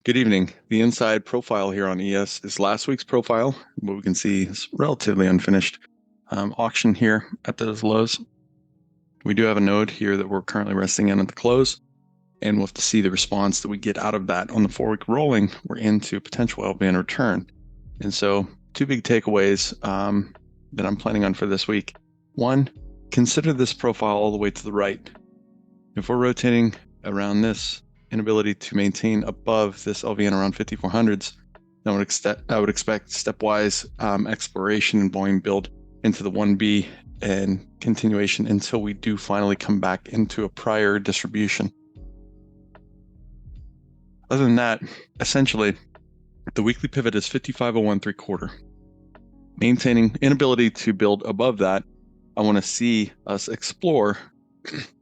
Good evening. The inside profile here on ES is last week's profile. What we can see is relatively unfinished auction here at those lows. We do have a node here that we're currently resting in at the close, and we'll have to see the response that we get out of that on the 4-week rolling. We're into potential LBN return. And so 2 big takeaways that I'm planning on for this week. One, consider this profile all the way to the right. If we're rotating around this inability to maintain above this LVN around 5400s, I would expect stepwise exploration and volume build into the 1B and continuation until we do finally come back into a prior distribution. Other than that, essentially, the weekly pivot is 5501.75. Maintaining inability to build above that, I want to see us explore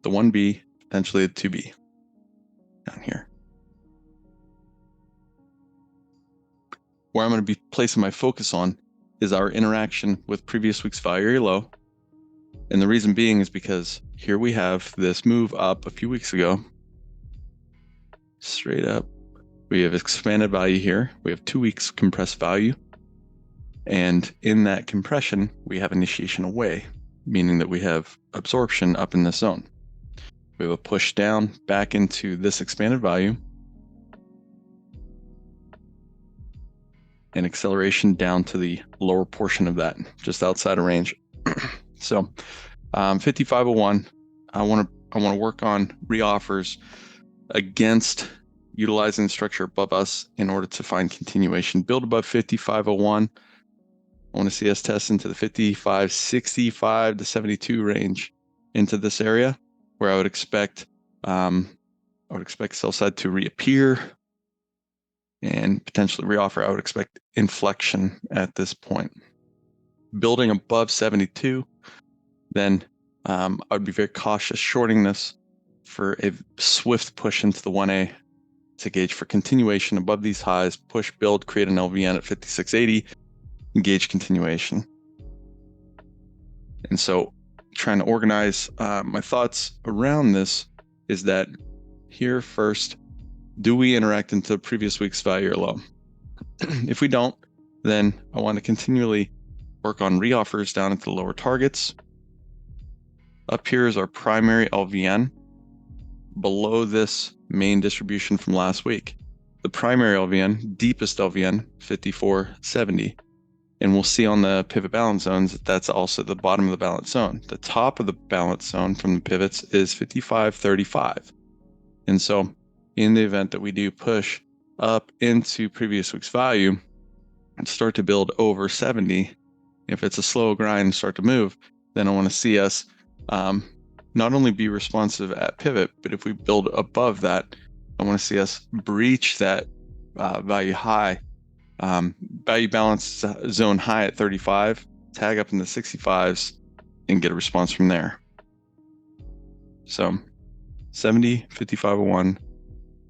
the 1B, potentially the 2B down here. Where I'm going to be placing my focus on is our interaction with previous week's value area low. And the reason being is because here we have this move up a few weeks ago. Straight up. We have expanded value here. We have 2 weeks compressed value. And in that compression, we have initiation away, meaning that we have absorption up in this zone. We have a push down back into this expanded value and acceleration down to the lower portion of that, just outside of range. So 5501, I want to work on reoffers against utilizing the structure above us in order to find continuation. Build above 5501. I want to see us test into the 5565 to 72 range into this area, where I would expect sell side to reappear and potentially reoffer. I would expect inflection at this point. Building above 72, then I would be very cautious shorting this for a swift push into the 1A to gauge for continuation above these highs, push, build, create an LVN at 5680, engage continuation. And so trying to organize my thoughts around this is that here first, do we interact into previous week's value or low? If we don't, then I want to continually work on reoffers down at the lower targets. Up here is our primary LVN below this main distribution from last week. The primary LVN, deepest LVN, 5470. And we'll see on the pivot balance zones that that's also the bottom of the balance zone. The top of the balance zone from the pivots is 5535. And so in the event that we do push up into previous week's value and start to build over 70, if it's a slow grind and start to move, then I want to see us not only be responsive at pivot, but if we build above that, I want to see us breach that value high, value balance zone high at 35, tag up in the 65s, and get a response from there. So 70, 5501,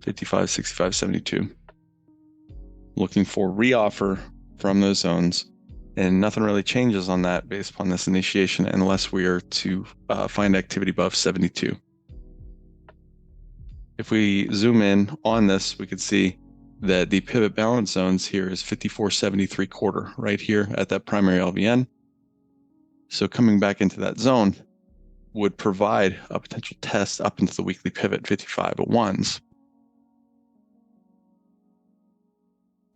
55, 65, 72. Looking for reoffer from those zones, and nothing really changes on that based upon this initiation unless we are to find activity above 72. If we zoom in on this, we could see that the pivot balance zones here is 54.73 right here at that primary LVN. So coming back into that zone would provide a potential test up into the weekly pivot 5501s.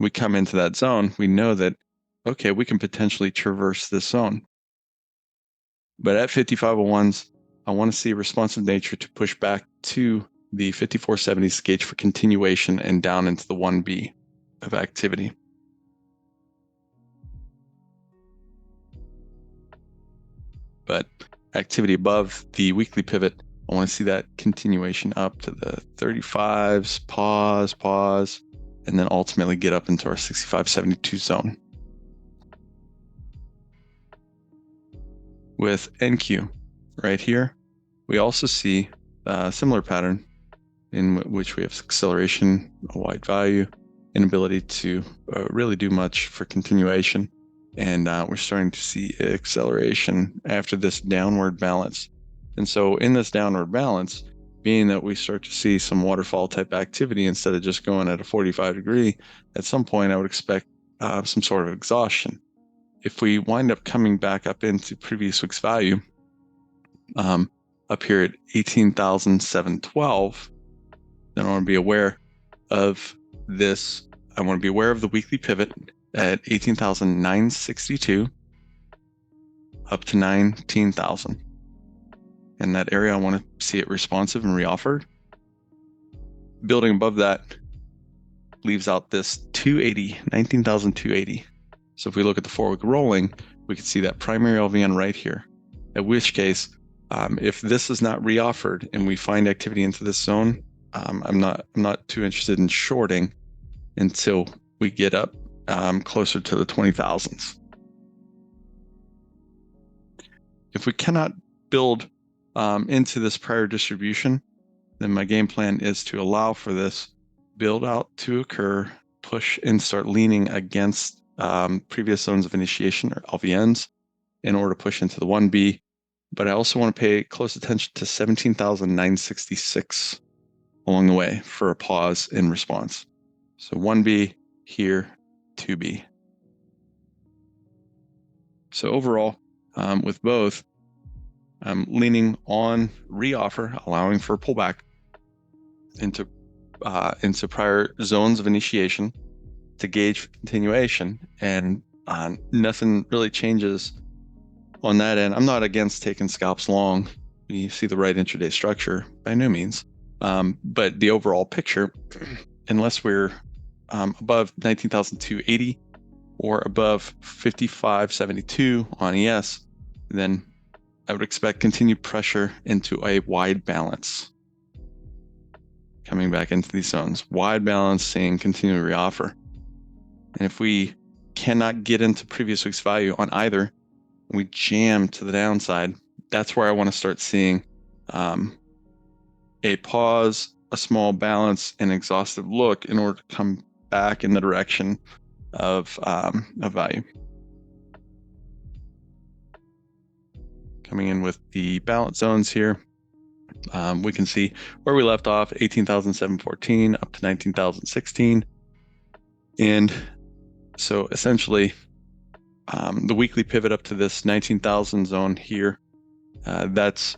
We come into that zone, we know that, okay, we can potentially traverse this zone. But at 5501s, I want to see responsive nature to push back to the 5470s gauge for continuation and down into the 1B of activity. But activity above the weekly pivot, I want to see that continuation up to the 35s, pause, and then ultimately get up into our 6572 zone. With NQ right here, we also see a similar pattern in which we have acceleration, a wide value, inability to really do much for continuation. And we're starting to see acceleration after this downward balance. And so in this downward balance, being that we start to see some waterfall type activity instead of just going at a 45-degree, at some point I would expect some sort of exhaustion. If we wind up coming back up into previous week's value, up here at 18,712, then I want to be aware of this. I want to be aware of the weekly pivot at 18,962 up to 19,000. In that area, I want to see it responsive and reoffered. Building above that leaves out this 280, 19,280. So if we look at the 4-week rolling, we can see that primary LVN right here. At which case, if this is not reoffered and we find activity into this zone, I'm not too interested in shorting until we get up closer to the 20,000s. If we cannot build into this prior distribution, then my game plan is to allow for this build out to occur, push and start leaning against previous zones of initiation or LVNs in order to push into the 1B. But I also want to pay close attention to 17,966 along the way for a pause in response. So 1B here, 2B. So overall, with both, I'm leaning on reoffer, allowing for pullback into prior zones of initiation to gauge continuation, and nothing really changes on that end. I'm not against taking scalps long. You see the right intraday structure, by no means. But the overall picture, unless we're above 19,280 or above 55.72 on ES, then I would expect continued pressure into a wide balance. Coming back into these zones, wide balance, seeing continued reoffer. And if we cannot get into previous week's value on either, we jam to the downside, that's where I want to start seeing a pause, a small balance, an exhaustive look in order to come back in the direction of value. Coming in with the balance zones here, we can see where we left off, 18,714 up to 19,016. And so essentially, the weekly pivot up to this 19,000 zone here, that's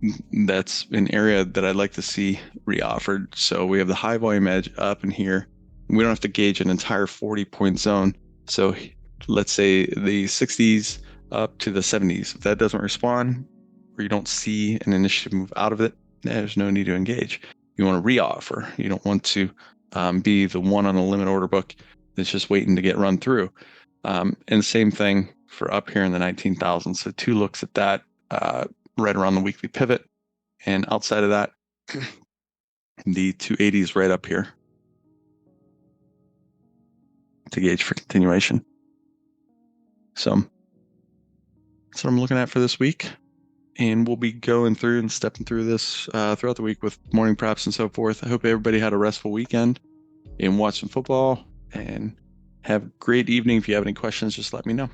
an area that I'd like to see reoffered. So we have the high volume edge up in here. We don't have to gauge an entire 40-point zone. So let's say the 60s up to the 70s. If that doesn't respond, or you don't see an initiative move out of it, there's no need to engage. You want to reoffer. You don't want to be the one on the limit order book that's just waiting to get run through. And same thing for up here in the 19,000. So 2 looks at that right around the weekly pivot. And outside of that, the 280s right up here to gauge for continuation. So that's what I'm looking at for this week. And we'll be going through and stepping through this throughout the week with morning preps and so forth. I hope everybody had a restful weekend and watched some football, and have a great evening. If you have any questions, just let me know.